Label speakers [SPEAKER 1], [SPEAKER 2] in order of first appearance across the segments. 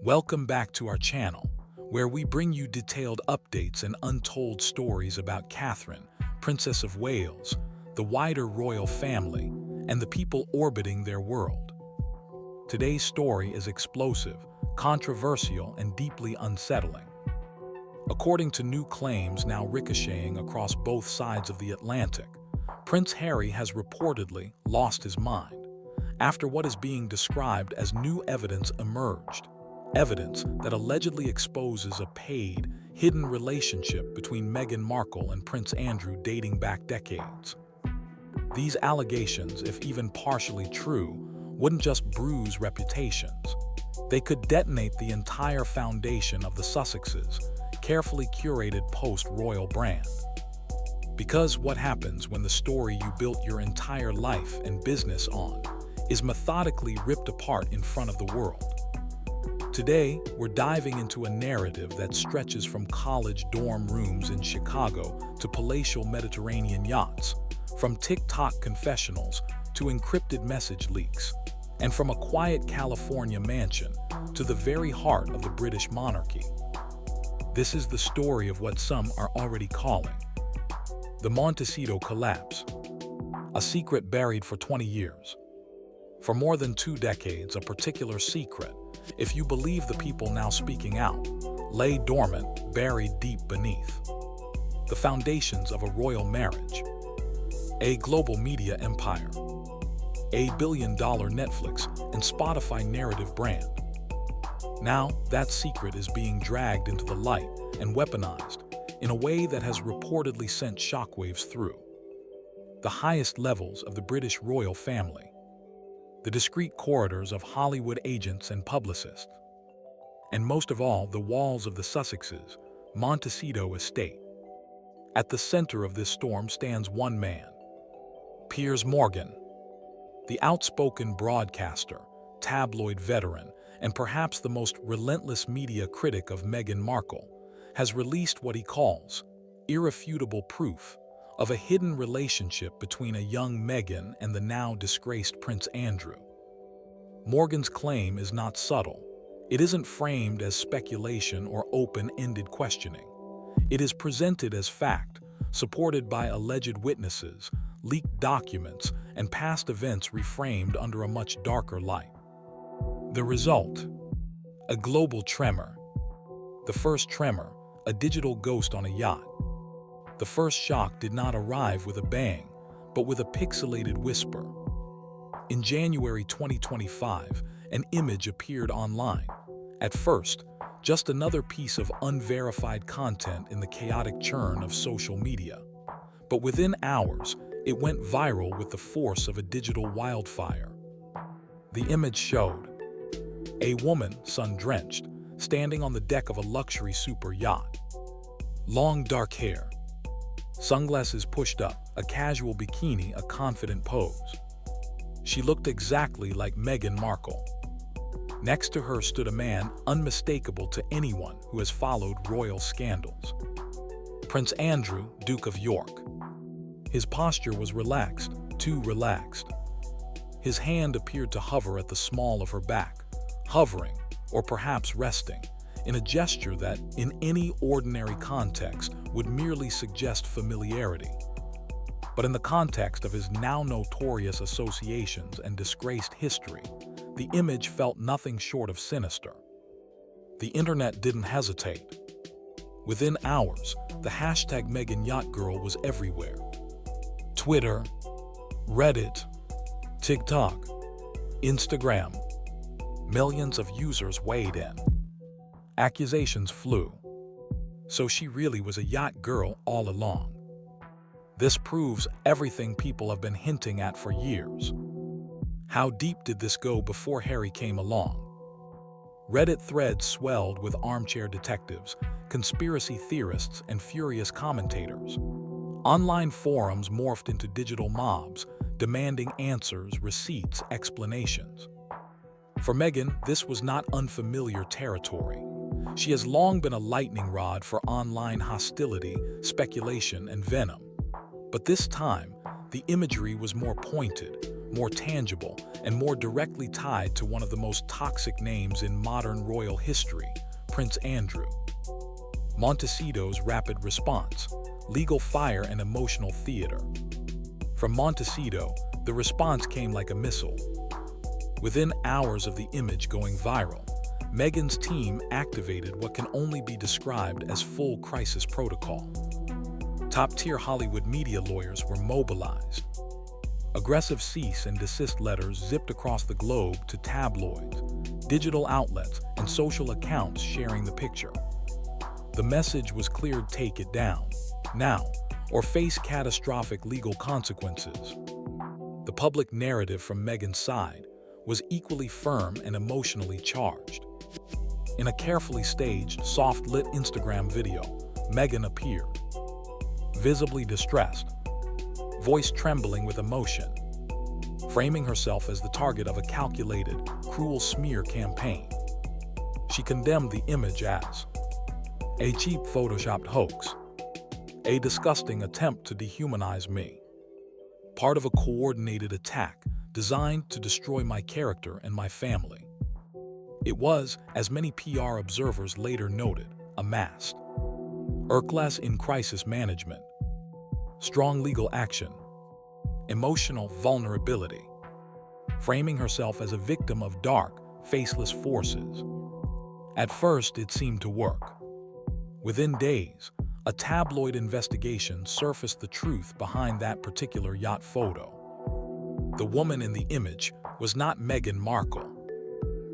[SPEAKER 1] Welcome back to our channel, where we bring you detailed updates and untold stories about Catherine, Princess of Wales, the wider royal family, and the people orbiting their world. Today's story is explosive, controversial, and deeply unsettling. According to new claims now ricocheting across both sides of the Atlantic, Prince Harry has reportedly lost his mind after what is being described as new evidence emerged. Evidence that allegedly exposes a paid, hidden relationship between Meghan Markle and Prince Andrew dating back decades. These allegations, if even partially true, wouldn't just bruise reputations. They could detonate the entire foundation of the Sussexes' carefully curated post-royal brand. Because what happens when the story you built your entire life and business on is methodically ripped apart in front of the world? Today, we're diving into a narrative that stretches from college dorm rooms in Chicago to palatial Mediterranean yachts, from TikTok confessionals to encrypted message leaks, and from a quiet California mansion to the very heart of the British monarchy. This is the story of what some are already calling the Montecito collapse, a secret buried for 20 years. For more than 2 decades, a particular secret, if you believe the people now speaking out, lay dormant, buried deep beneath the foundations of a royal marriage, a global media empire, a billion-dollar Netflix and Spotify narrative brand. Now, that secret is being dragged into the light and weaponized in a way that has reportedly sent shockwaves through the highest levels of the British royal family, the discreet corridors of Hollywood agents and publicists, and most of all, the walls of the Sussexes' Montecito estate. At the center of this storm stands one man, Piers Morgan, the outspoken broadcaster, tabloid veteran, and perhaps the most relentless media critic of Meghan Markle, has released what he calls irrefutable proof of a hidden relationship between a young Meghan and the now disgraced Prince Andrew. Morgan's claim is not subtle. It isn't framed as speculation or open-ended questioning. It is presented as fact, supported by alleged witnesses, leaked documents, and past events reframed under a much darker light. The result: a global tremor. The first tremor, a digital ghost on a yacht. The first shock did not arrive with a bang, but with a pixelated whisper. In January 2025, an image appeared online. At first, just another piece of unverified content in the chaotic churn of social media. But within hours, it went viral with the force of a digital wildfire. The image showed a woman, sun-drenched, standing on the deck of a luxury super yacht. Long dark hair, sunglasses pushed up, a casual bikini, a confident pose. She looked exactly like Meghan Markle. Next to her stood a man unmistakable to anyone who has followed royal scandals. Prince Andrew, Duke of York. His posture was relaxed, too relaxed. His hand appeared to hover at the small of her back, hovering, or perhaps resting, in a gesture that, in any ordinary context, would merely suggest familiarity. But in the context of his now notorious associations and disgraced history, the image felt nothing short of sinister. The internet didn't hesitate. Within hours, the hashtag Meghan Yacht Girl was everywhere. Twitter, Reddit, TikTok, Instagram. Millions of users weighed in. Accusations flew. So she really was a yacht girl all along. This proves everything people have been hinting at for years. How deep did this go before Harry came along? Reddit threads swelled with armchair detectives, conspiracy theorists, and furious commentators. Online forums morphed into digital mobs, demanding answers, receipts, explanations. For Meghan, this was not unfamiliar territory. She has long been a lightning rod for online hostility, speculation, and venom. But this time, the imagery was more pointed, more tangible, and more directly tied to one of the most toxic names in modern royal history, Prince Andrew. Montecito's rapid response, legal fire and emotional theater. From Montecito, the response came like a missile. Within hours of the image going viral, Meghan's team activated what can only be described as full crisis protocol. Top-tier Hollywood media lawyers were mobilized. Aggressive cease and desist letters zipped across the globe to tabloids, digital outlets, and social accounts sharing the picture. The message was clear: take it down, now, or face catastrophic legal consequences. The public narrative from Meghan's side was equally firm and emotionally charged. In a carefully staged, soft-lit Instagram video, Meghan appeared, visibly distressed, voice trembling with emotion, framing herself as the target of a calculated, cruel smear campaign. She condemned the image as a cheap photoshopped hoax, a disgusting attempt to dehumanize me, part of a coordinated attack designed to destroy my character and my family. It was, as many PR observers later noted, a masked class in crisis management, strong legal action, emotional vulnerability, framing herself as a victim of dark, faceless forces. At first, it seemed to work. Within days, a tabloid investigation surfaced the truth behind that particular yacht photo. The woman in the image was not Meghan Markle.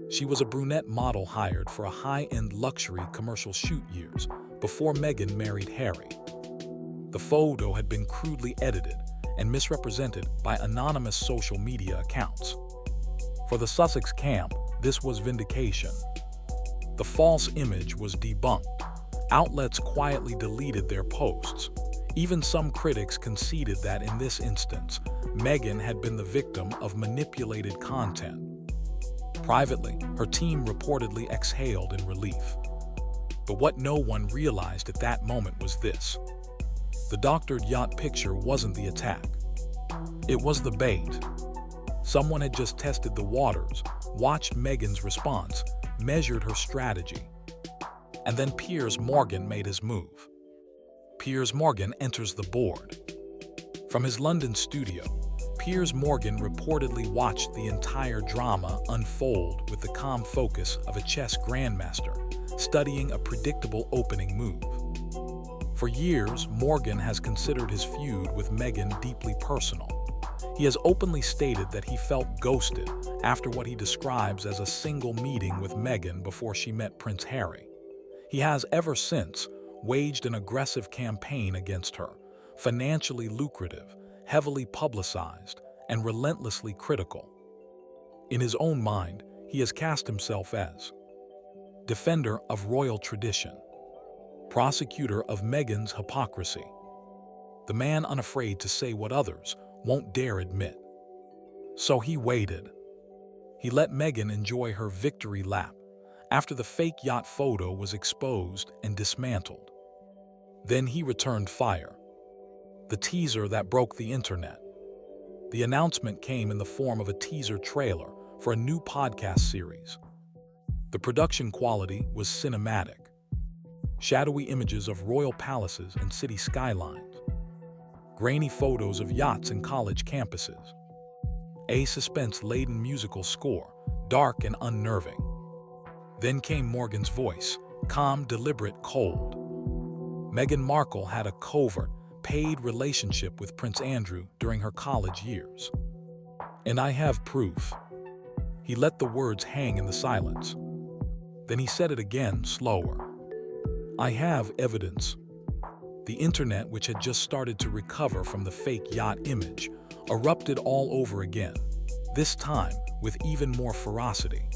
[SPEAKER 1] She was a brunette model hired for a high-end luxury commercial shoot years before Meghan married Harry. The photo had been crudely edited and misrepresented by anonymous social media accounts. For the Sussex camp, this was vindication. The false image was debunked. Outlets quietly deleted their posts. Even some critics conceded that in this instance, Meghan had been the victim of manipulated content. Privately, her team reportedly exhaled in relief. But what no one realized at that moment was this: the doctored yacht picture wasn't the attack. It was the bait. Someone had just tested the waters, watched Meghan's response, measured her strategy. And then Piers Morgan made his move. Piers Morgan enters the board. From his London studio, Piers Morgan reportedly watched the entire drama unfold with the calm focus of a chess grandmaster, studying a predictable opening move. For years, Morgan has considered his feud with Meghan deeply personal. He has openly stated that he felt ghosted after what he describes as a single meeting with Meghan before she met Prince Harry. He has ever since waged an aggressive campaign against her, financially lucrative, heavily publicized, and relentlessly critical. In his own mind, he has cast himself as defender of royal tradition, prosecutor of Meghan's hypocrisy, the man unafraid to say what others won't dare admit. So he waited. He let Meghan enjoy her victory lap after the fake yacht photo was exposed and dismantled. Then he returned fire. The teaser that broke the internet. The announcement came in the form of a teaser trailer for a new podcast series. The production quality was cinematic. Shadowy images of royal palaces and city skylines. Grainy photos of yachts and college campuses. A suspense-laden musical score, dark and unnerving. Then came Morgan's voice, calm, deliberate, cold. Meghan Markle had a covert, paid relationship with Prince Andrew during her college years. And I have proof. He let the words hang in the silence. Then he said it again, slower. I have evidence. The internet, which had just started to recover from the fake yacht image, erupted all over again, this time with even more ferocity.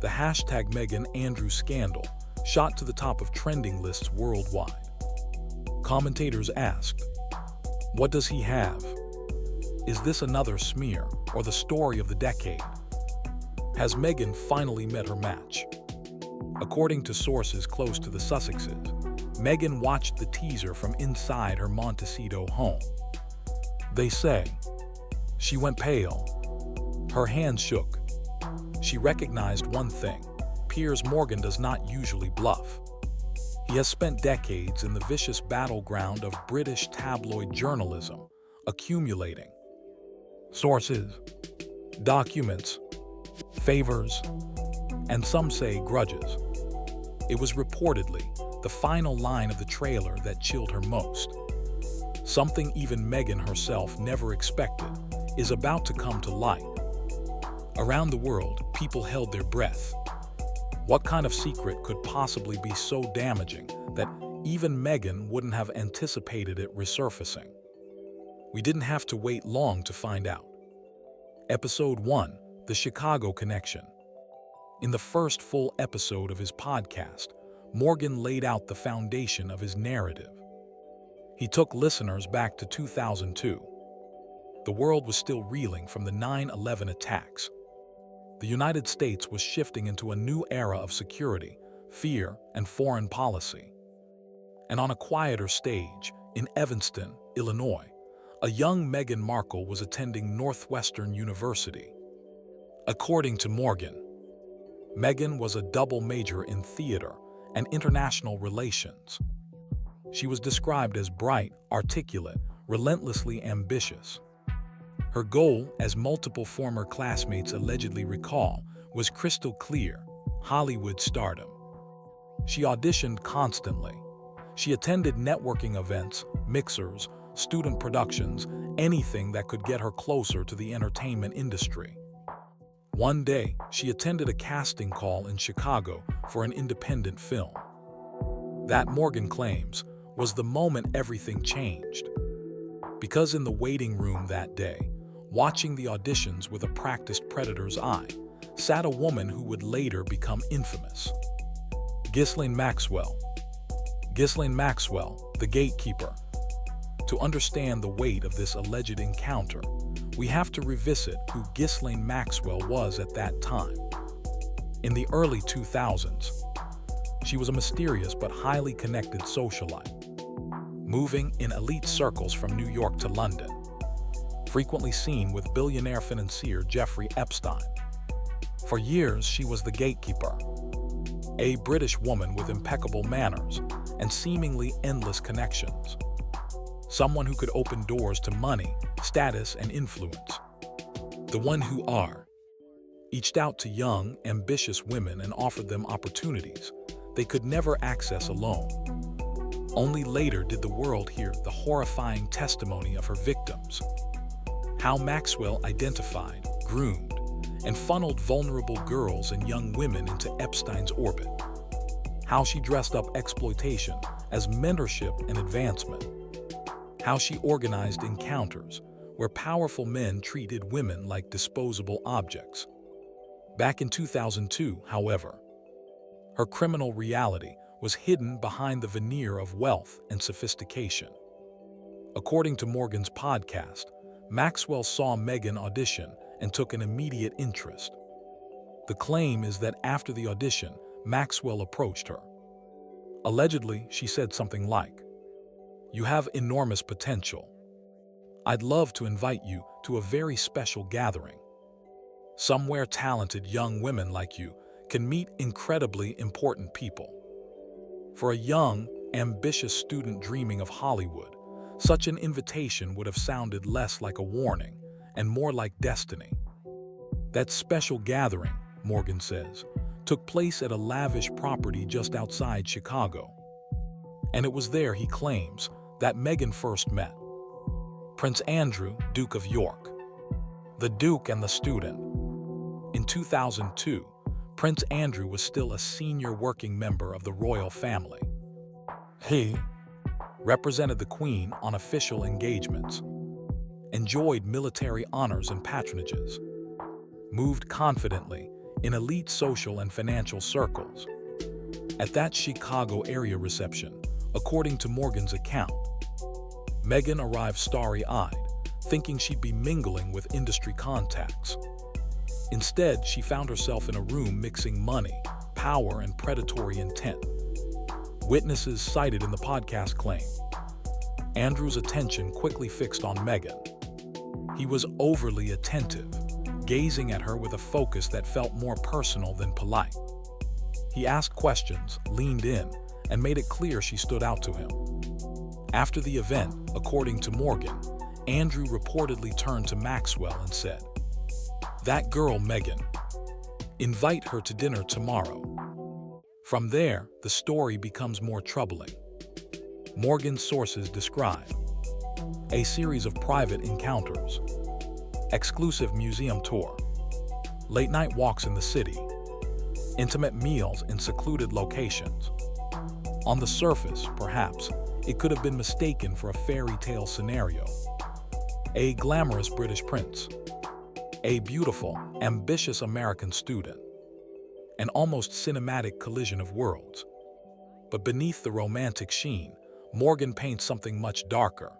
[SPEAKER 1] The hashtag Meghan Andrew scandal shot to the top of trending lists worldwide. Commentators asked, what does he have? Is this another smear or the story of the decade? Has Meghan finally met her match? According to sources close to the Sussexes, Meghan watched the teaser from inside her Montecito home. They say She went pale. Her hands shook. She recognized one thing: Piers Morgan does not usually bluff. He has spent decades in the vicious battleground of British tabloid journalism, accumulating sources, documents, favors, and some say grudges. It was reportedly the final line of the trailer that chilled her most. Something even Meghan herself never expected is about to come to light. Around the world, people held their breath. What kind of secret could possibly be so damaging that even Meghan wouldn't have anticipated it resurfacing? We didn't have to wait long to find out. Episode 1: The Chicago Connection. In the first full episode of his podcast, Morgan laid out the foundation of his narrative. He took listeners back to 2002. The world was still reeling from the 9/11 attacks. The United States was shifting into a new era of security, fear, and foreign policy. And on a quieter stage, in Evanston, Illinois, a young Meghan Markle was attending Northwestern University. According to Morgan, Meghan was a double major in theater and international relations. She was described as bright, articulate, relentlessly ambitious. Her goal, as multiple former classmates allegedly recall, was crystal clear: Hollywood stardom. She auditioned constantly. She attended networking events, mixers, student productions, anything that could get her closer to the entertainment industry. One day, she attended a casting call in Chicago for an independent film. That, Morgan claims, was the moment everything changed. Because in the waiting room that day, watching the auditions with a practiced predator's eye, sat a woman who would later become infamous: Ghislaine Maxwell. Ghislaine Maxwell, the gatekeeper. To understand the weight of this alleged encounter, we have to revisit who Ghislaine Maxwell was at that time. In the early 2000s, she was a mysterious but highly connected socialite, moving in elite circles from New York to London, frequently seen with billionaire financier Jeffrey Epstein. For years, she was the gatekeeper, a British woman with impeccable manners and seemingly endless connections. Someone who could open doors to money, status, and influence. The one who reached out to young, ambitious women and offered them opportunities they could never access alone. Only later did the world hear the horrifying testimony of her victims. How Maxwell identified, groomed, and funneled vulnerable girls and young women into Epstein's orbit. How she dressed up exploitation as mentorship and advancement. How she organized encounters where powerful men treated women like disposable objects. Back in 2002, however, her criminal reality was hidden behind the veneer of wealth and sophistication. According to Morgan's podcast, Maxwell saw Meghan audition and took an immediate interest. The claim is that after the audition, Maxwell approached her. Allegedly, she said something like, "You have enormous potential. I'd love to invite you to a very special gathering. Somewhere talented young women like you can meet incredibly important people." For a young, ambitious student dreaming of Hollywood, such an invitation would have sounded less like a warning and more like destiny. That special gathering, Morgan says, took place at a lavish property just outside Chicago. And it was there, he claims, that Meghan first met Prince Andrew, Duke of York. The Duke and the student. In 2002, Prince Andrew was still a senior working member of the royal family. He represented the Queen on official engagements, enjoyed military honors and patronages, moved confidently in elite social and financial circles. At that Chicago area reception, according to Morgan's account, Meghan arrived starry-eyed, thinking she'd be mingling with industry contacts. Instead, she found herself in a room mixing money, power, and predatory intent. Witnesses cited in the podcast claim Andrew's attention quickly fixed on Meghan. He was overly attentive, gazing at her with a focus that felt more personal than polite. He asked questions, leaned in, and made it clear she stood out to him. After the event, according to Morgan, Andrew reportedly turned to Maxwell and said, "That girl, Meghan. Invite her to dinner tomorrow." From there, the story becomes more troubling. Morgan's sources describe a series of private encounters, exclusive museum tour, late-night walks in the city, intimate meals in secluded locations. On the surface, perhaps, it could have been mistaken for a fairy tale scenario. A glamorous British prince, a beautiful, ambitious American student, an almost cinematic collision of worlds. But beneath the romantic sheen, Morgan paints something much darker.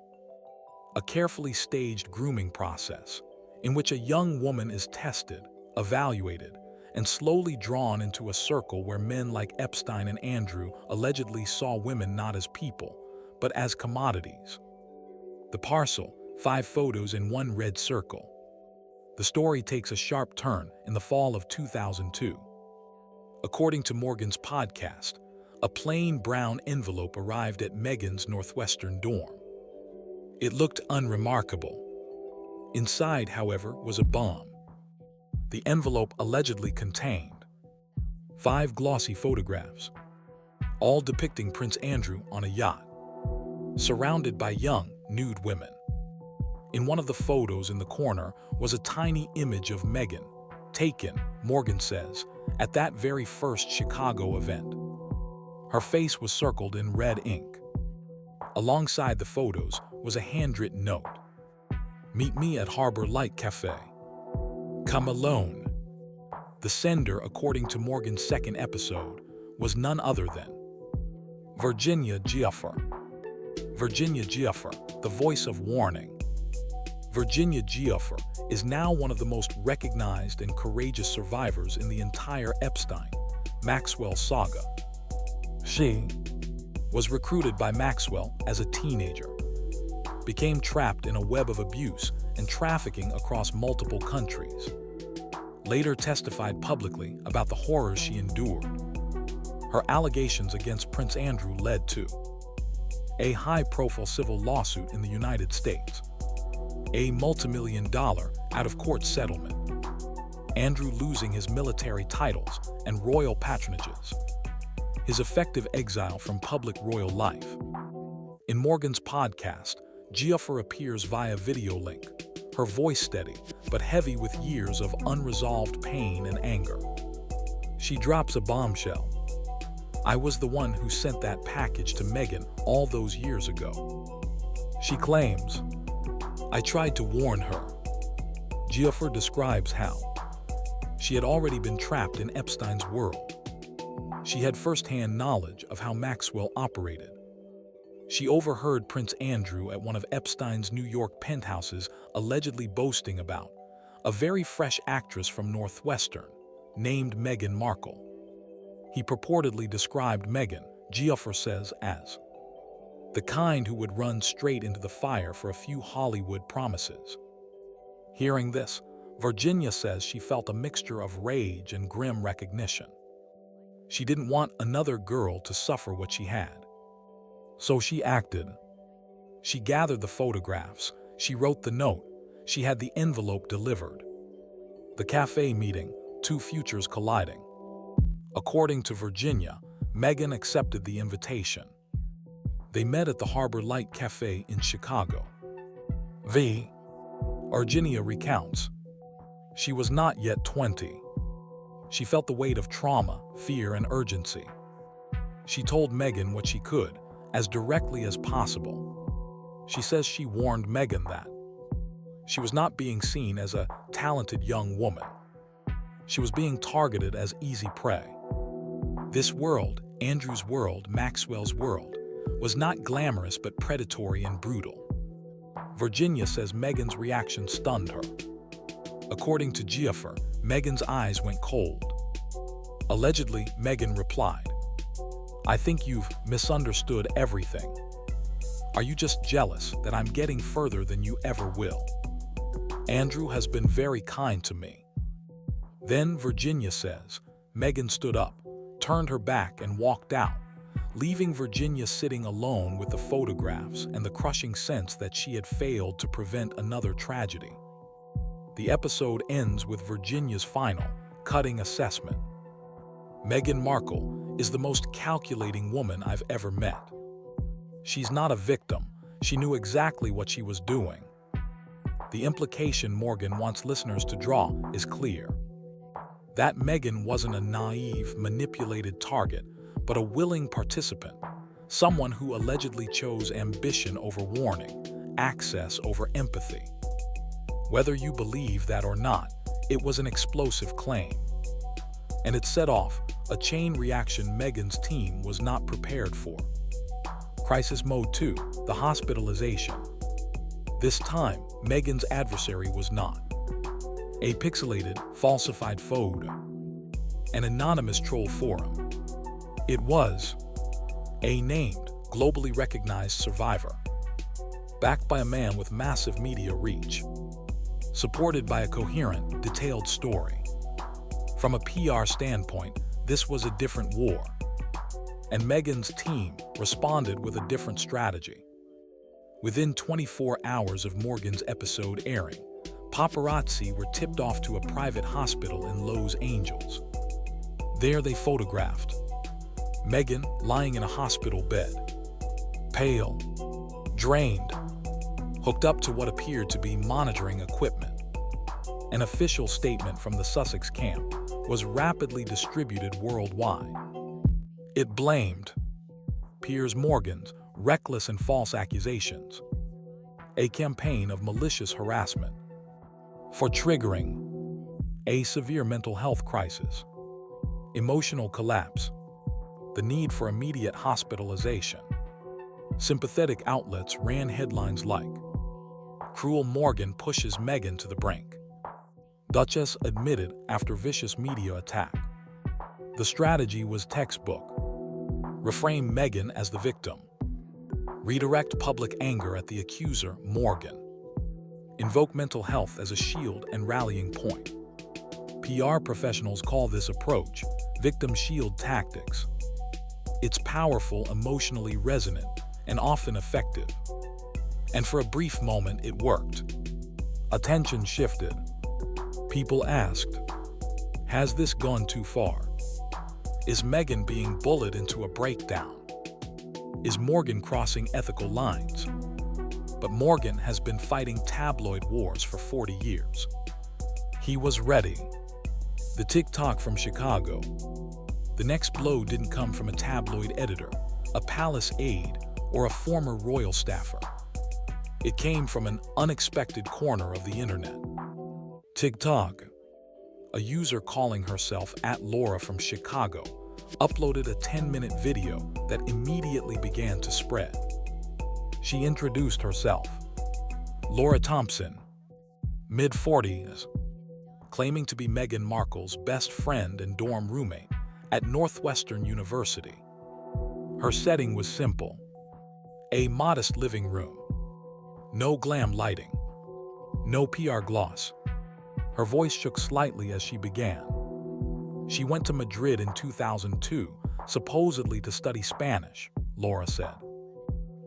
[SPEAKER 1] A carefully staged grooming process, in which a young woman is tested, evaluated, and slowly drawn into a circle where men like Epstein and Andrew allegedly saw women not as people, but as commodities. The parcel, 5 photos in one red circle. The story takes a sharp turn in the fall of 2002. According to Morgan's podcast, a plain brown envelope arrived at Meghan's Northwestern dorm. It looked unremarkable. Inside, however, was a bomb. The envelope allegedly contained 5 glossy photographs, all depicting Prince Andrew on a yacht, surrounded by young, nude women. In one of the photos in the corner was a tiny image of Meghan, taken, Morgan says, at that very first Chicago event. Her face was circled in red ink. Alongside the photos was a handwritten note. "Meet me at Harbor Light Cafe. Come alone." The sender, according to Morgan's second episode, was none other than Virginia Giuffre. Virginia Giuffre, the voice of warning. Virginia Giuffre is now one of the most recognized and courageous survivors in the entire Epstein-Maxwell saga. She was recruited by Maxwell as a teenager, became trapped in a web of abuse and trafficking across multiple countries, later testified publicly about the horrors she endured. Her allegations against Prince Andrew led to a high-profile civil lawsuit in the United States, a multi-million-dollar out-of-court settlement, Andrew losing his military titles and royal patronages, his effective exile from public royal life. In Morgan's podcast, Giuffre appears via video link, her voice steady but heavy with years of unresolved pain and anger. She drops a bombshell. "I was the one who sent that package to Meghan all those years ago." She claims, "I tried to warn her." Giuffre describes how she had already been trapped in Epstein's world. She had first-hand knowledge of how Maxwell operated. She overheard Prince Andrew at one of Epstein's New York penthouses allegedly boasting about a very fresh actress from Northwestern named Meghan Markle. He purportedly described Meghan, Giuffre says, as the kind who would run straight into the fire for a few Hollywood promises. Hearing this, Virginia says she felt a mixture of rage and grim recognition. She didn't want another girl to suffer what she had. So she acted. She gathered the photographs, she wrote the note, she had the envelope delivered. The cafe meeting, 2 futures colliding. According to Virginia, Meghan accepted the invitation. They met at the Harbor Light Cafe in Chicago. Virginia recounts, she was not yet 20. She felt the weight of trauma, fear, and urgency. She told Meghan what she could, as directly as possible. She says she warned Meghan that she was not being seen as a talented young woman. She was being targeted as easy prey. This world, Andrew's world, Maxwell's world, was not glamorous but predatory and brutal. Virginia says Meghan's reaction stunned her. According to Giuffre, Meghan's eyes went cold. Allegedly, Meghan replied, "I think you've misunderstood everything. Are you just jealous that I'm getting further than you ever will?" Andrew has been very kind to me. Then Virginia says, Meghan stood up, turned her back and walked out, leaving Virginia sitting alone with the photographs and the crushing sense that she had failed to prevent another tragedy. The episode ends with Virginia's final, cutting assessment. Meghan Markle is the most calculating woman I've ever met. She's not a victim. She knew exactly what she was doing. The implication Morgan wants listeners to draw is clear. That Meghan wasn't a naive, manipulated target, but a willing participant, someone who allegedly chose ambition over warning, access over empathy. Whether you believe that or not, it was an explosive claim. And it set off a chain reaction Meghan's team was not prepared for. Crisis Mode 2, the hospitalization. This time, Meghan's adversary was not a pixelated, falsified photo, an anonymous troll forum. It was a named, globally recognized survivor, backed by a man with massive media reach, supported by a coherent, detailed story. From a PR standpoint, this was a different war, and Meghan's team responded with a different strategy. Within 24 hours of Morgan's episode airing, paparazzi were tipped off to a private hospital in Los Angeles. There they photographed Meghan lying in a hospital bed, pale, drained, hooked up to what appeared to be monitoring equipment. An official statement from the Sussex camp was rapidly distributed worldwide. It blamed Piers Morgan's reckless and false accusations, a campaign of malicious harassment, for triggering a severe mental health crisis, emotional collapse, the need for immediate hospitalization. Sympathetic outlets ran headlines like, "Cruel Morgan pushes Meghan to the brink. Duchess admitted after vicious media attack." The strategy was textbook. Reframe Meghan as the victim. Redirect public anger at the accuser, Morgan. Invoke mental health as a shield and rallying point. PR professionals call this approach victim shield tactics. It's powerful, emotionally resonant, and often effective. And for a brief moment, it worked. Attention shifted. People asked, has this gone too far? Is Meghan being bullied into a breakdown? Is Morgan crossing ethical lines? But Morgan has been fighting tabloid wars for 40 years. He was ready. The TikTok from Chicago. The next blow didn't come from a tabloid editor, a palace aide, or a former royal staffer. It came from an unexpected corner of the internet. TikTok. A user calling herself @Laura from Chicago uploaded a 10-minute video that immediately began to spread. She introduced herself. Laura Thompson, mid-40s, claiming to be Meghan Markle's best friend and dorm roommate at Northwestern University. Her setting was simple. A modest living room. No glam lighting. No PR gloss. Her voice shook slightly as she began. She went to Madrid in 2002, supposedly to study Spanish, Laura said.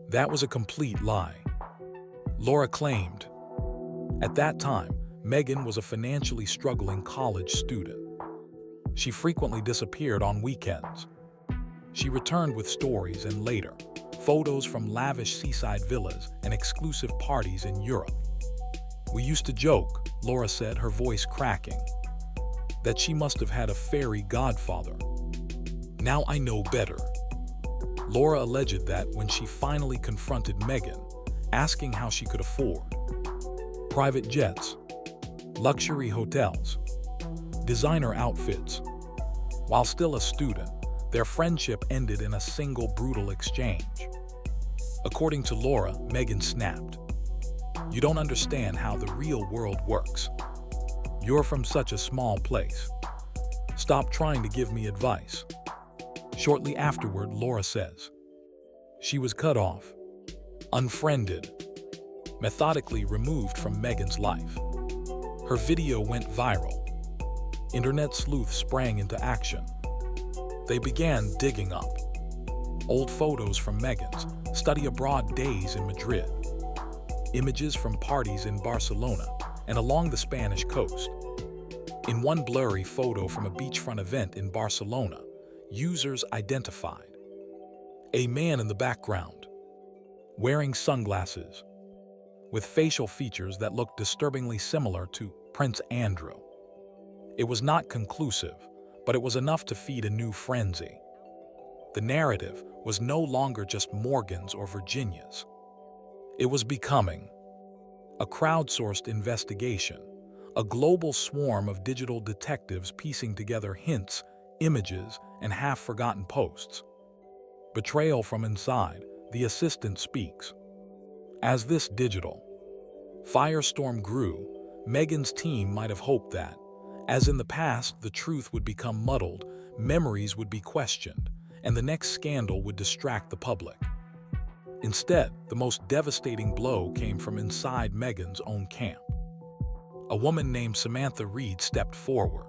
[SPEAKER 1] That was a complete lie. Laura claimed. At that time, Meghan was a financially struggling college student. She frequently disappeared on weekends. She returned with stories and later, photos from lavish seaside villas and exclusive parties in Europe. We used to joke, Laura said, her voice cracking, that she must have had a fairy godfather. Now I know better. Laura alleged that when she finally confronted Meghan, asking how she could afford private jets, luxury hotels, designer outfits. While still a student, their friendship ended in a single brutal exchange. According to Laura, Meghan snapped. You don't understand how the real world works. You're from such a small place. Stop trying to give me advice. Shortly afterward, Laura says, she was cut off, unfriended, methodically removed from Meghan's life. Her video went viral. Internet sleuths sprang into action. They began digging up old photos from Meghan's study abroad days in Madrid, images from parties in Barcelona and along the Spanish coast. In one blurry photo from a beachfront event in Barcelona, users identified a man in the background, wearing sunglasses, with facial features that looked disturbingly similar to Prince Andrew. It was not conclusive, but it was enough to feed a new frenzy. The narrative was no longer just Morgan's or Virginia's. It was becoming a crowdsourced investigation, a global swarm of digital detectives piecing together hints, images, and half-forgotten posts. Betrayal from inside, the assistant speaks. As this digital firestorm grew, Meghan's team might have hoped that, as in the past, the truth would become muddled, memories would be questioned, and the next scandal would distract the public. Instead, the most devastating blow came from inside Meghan's own camp. A woman named Samantha Reed stepped forward.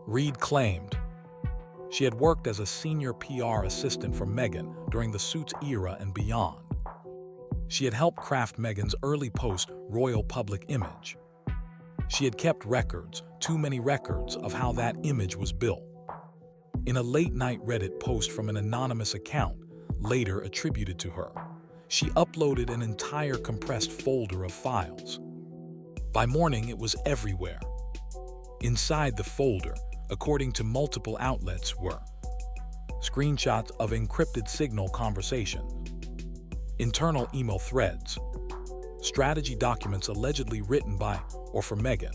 [SPEAKER 1] Reed claimed she had worked as a senior PR assistant for Meghan during the Suits era and beyond. She had helped craft Meghan's early post-royal public image. She had kept records, too many records, of how that image was built. In a late-night Reddit post from an anonymous account, later attributed to her, she uploaded an entire compressed folder of files. By morning, it was everywhere. Inside the folder, according to multiple outlets, were screenshots of encrypted signal conversations, internal email threads, strategy documents allegedly written by or for Meghan.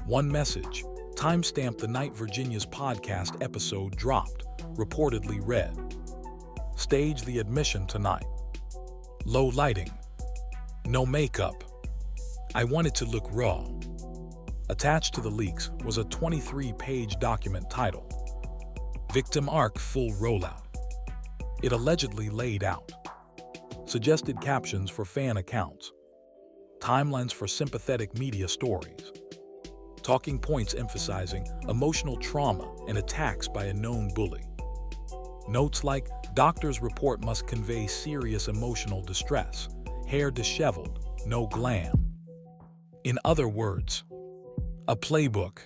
[SPEAKER 1] One message, timestamped the night Virginia's podcast episode dropped, reportedly read, "Stage the admission tonight. Low lighting. No makeup. I wanted to look raw." Attached to the leaks was a 23-page document titled, "Victim Arc Full Rollout." It allegedly laid out suggested captions for fan accounts, timelines for sympathetic media stories, talking points emphasizing emotional trauma and attacks by a known bully. Notes like, "Doctor's report must convey serious emotional distress, hair disheveled, no glam." In other words, a playbook,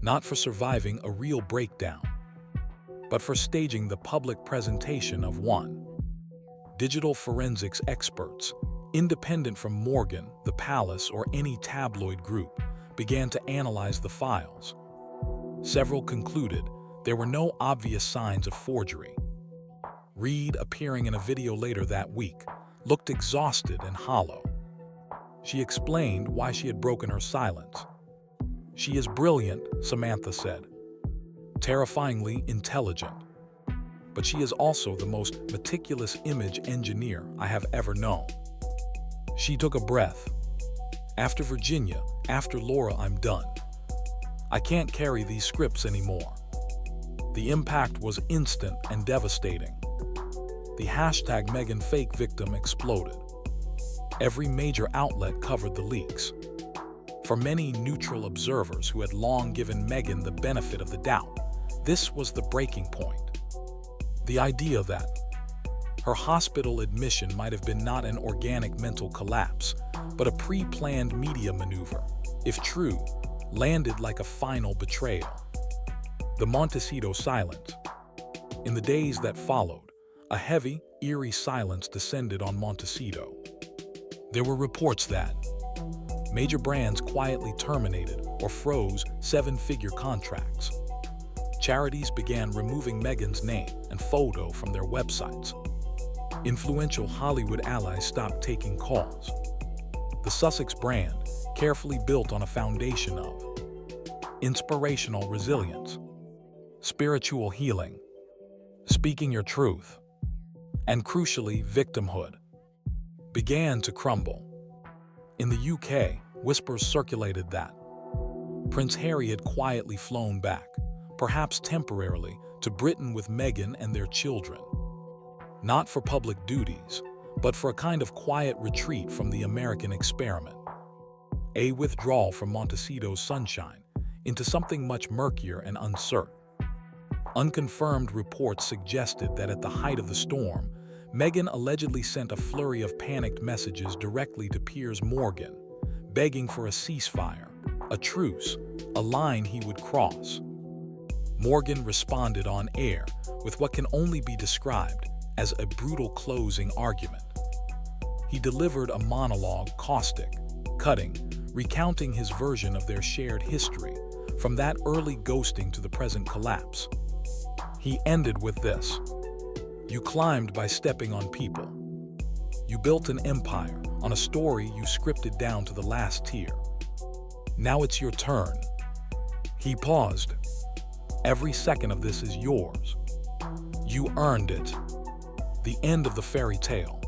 [SPEAKER 1] not for surviving a real breakdown, but for staging the public presentation of one. Digital forensics experts, independent from Morgan, the Palace, or any tabloid group, began to analyze the files. Several concluded there were no obvious signs of forgery. Reed, appearing in a video later that week, looked exhausted and hollow. She explained why she had broken her silence. "She is brilliant," Samantha said, "terrifyingly intelligent. But she is also the most meticulous image engineer I have ever known." She took a breath. "After Virginia, after Laura, I'm done. I can't carry these scripts anymore." The impact was instant and devastating. The hashtag Meghan fake victim exploded. Every major outlet covered the leaks. For many neutral observers who had long given Meghan the benefit of the doubt, this was the breaking point. The idea that her hospital admission might have been not an organic mental collapse, but a pre-planned media maneuver, if true, landed like a final betrayal. The Montecito silence. In the days that followed, a heavy, eerie silence descended on Montecito. There were reports that major brands quietly terminated or froze seven-figure contracts. Charities began removing Meghan's name and photo from their websites. Influential Hollywood allies stopped taking calls. The Sussex brand, carefully built on a foundation of inspirational resilience, spiritual healing, speaking your truth, and crucially, victimhood, began to crumble. In the UK, whispers circulated that Prince Harry had quietly flown back, perhaps temporarily, to Britain with Meghan and their children. Not for public duties, but for a kind of quiet retreat from the American experiment. a withdrawal from Montecito's sunshine into something much murkier and uncertain. Unconfirmed reports suggested that at the height of the storm, Meghan allegedly sent a flurry of panicked messages directly to Piers Morgan, begging for a ceasefire, a truce, a line he would cross. Morgan responded on air with what can only be described as a brutal closing argument. He delivered a monologue caustic, cutting, recounting his version of their shared history, from that early ghosting to the present collapse. He ended with this: "You climbed by stepping on people. You built an empire on a story you scripted down to the last tier. Now it's your turn." He paused. "Every second of this is yours. You earned it." The end of the fairy tale.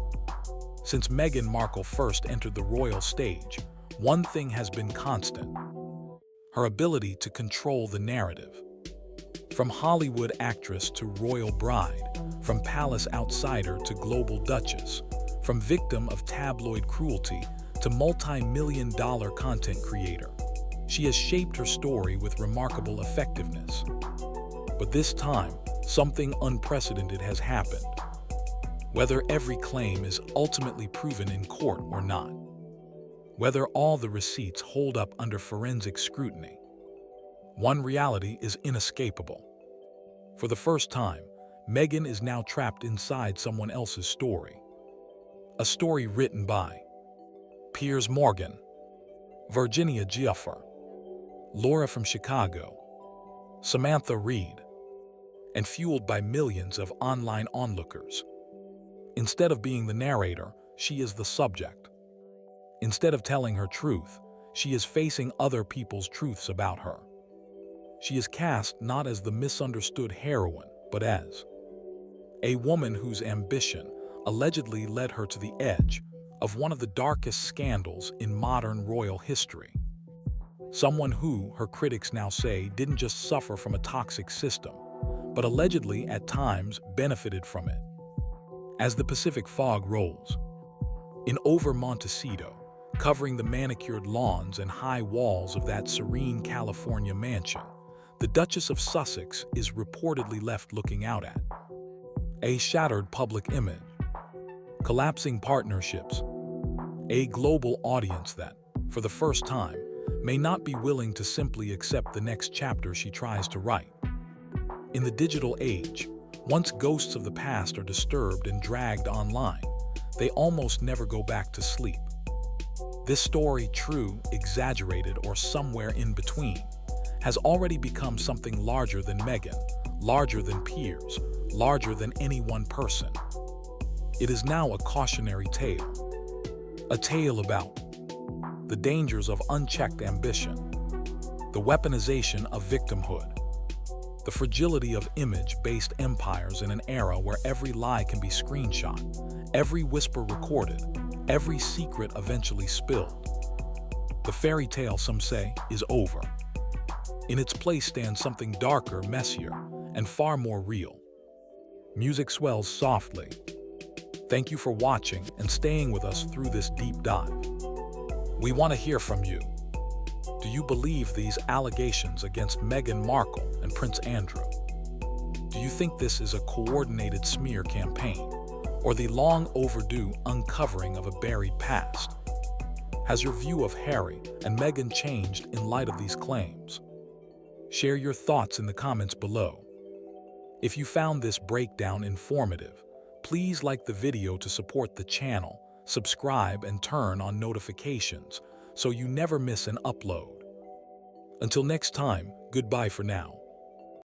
[SPEAKER 1] Since Meghan Markle first entered the royal stage, one thing has been constant: her ability to control the narrative. From Hollywood actress to royal bride, from palace outsider to global duchess, from victim of tabloid cruelty to multi-million-dollar content creator, she has shaped her story with remarkable effectiveness. But this time, something unprecedented has happened. Whether every claim is ultimately proven in court or not, whether all the receipts hold up under forensic scrutiny, one reality is inescapable. For the first time, Meghan is now trapped inside someone else's story. A story written by Piers Morgan, Virginia Giuffre, Laura from Chicago, Samantha Reed, and fueled by millions of online onlookers. Instead of being the narrator, she is the subject. Instead of telling her truth, she is facing other people's truths about her. She is cast not as the misunderstood heroine, but as a woman whose ambition allegedly led her to the edge of one of the darkest scandals in modern royal history. Someone who, her critics now say, didn't just suffer from a toxic system, but allegedly at times benefited from it. As the Pacific fog rolls in over Montecito, covering the manicured lawns and high walls of that serene California mansion, the Duchess of Sussex is reportedly left looking out at a shattered public image, collapsing partnerships, a global audience that, for the first time, may not be willing to simply accept the next chapter she tries to write. In the digital age, once ghosts of the past are disturbed and dragged online, they almost never go back to sleep. This story, true, exaggerated, or somewhere in between, has already become something larger than Meghan, larger than Piers, larger than any one person. It is now a cautionary tale. A tale about the dangers of unchecked ambition, the weaponization of victimhood, the fragility of image-based empires in an era where every lie can be screenshot, every whisper recorded, every secret eventually spilled. The fairy tale, some say, is over. In its place stands something darker, messier, and far more real. Music swells softly. Thank you for watching and staying with us through this deep dive. We want to hear from you. Do you believe these allegations against Meghan Markle and Prince Andrew? Do you think this is a coordinated smear campaign, or the long overdue uncovering of a buried past? Has your view of Harry and Meghan changed in light of these claims? Share your thoughts in the comments below. If you found this breakdown informative, please like the video to support the channel, subscribe, and turn on notifications so you never miss an upload. Until next time, goodbye for now.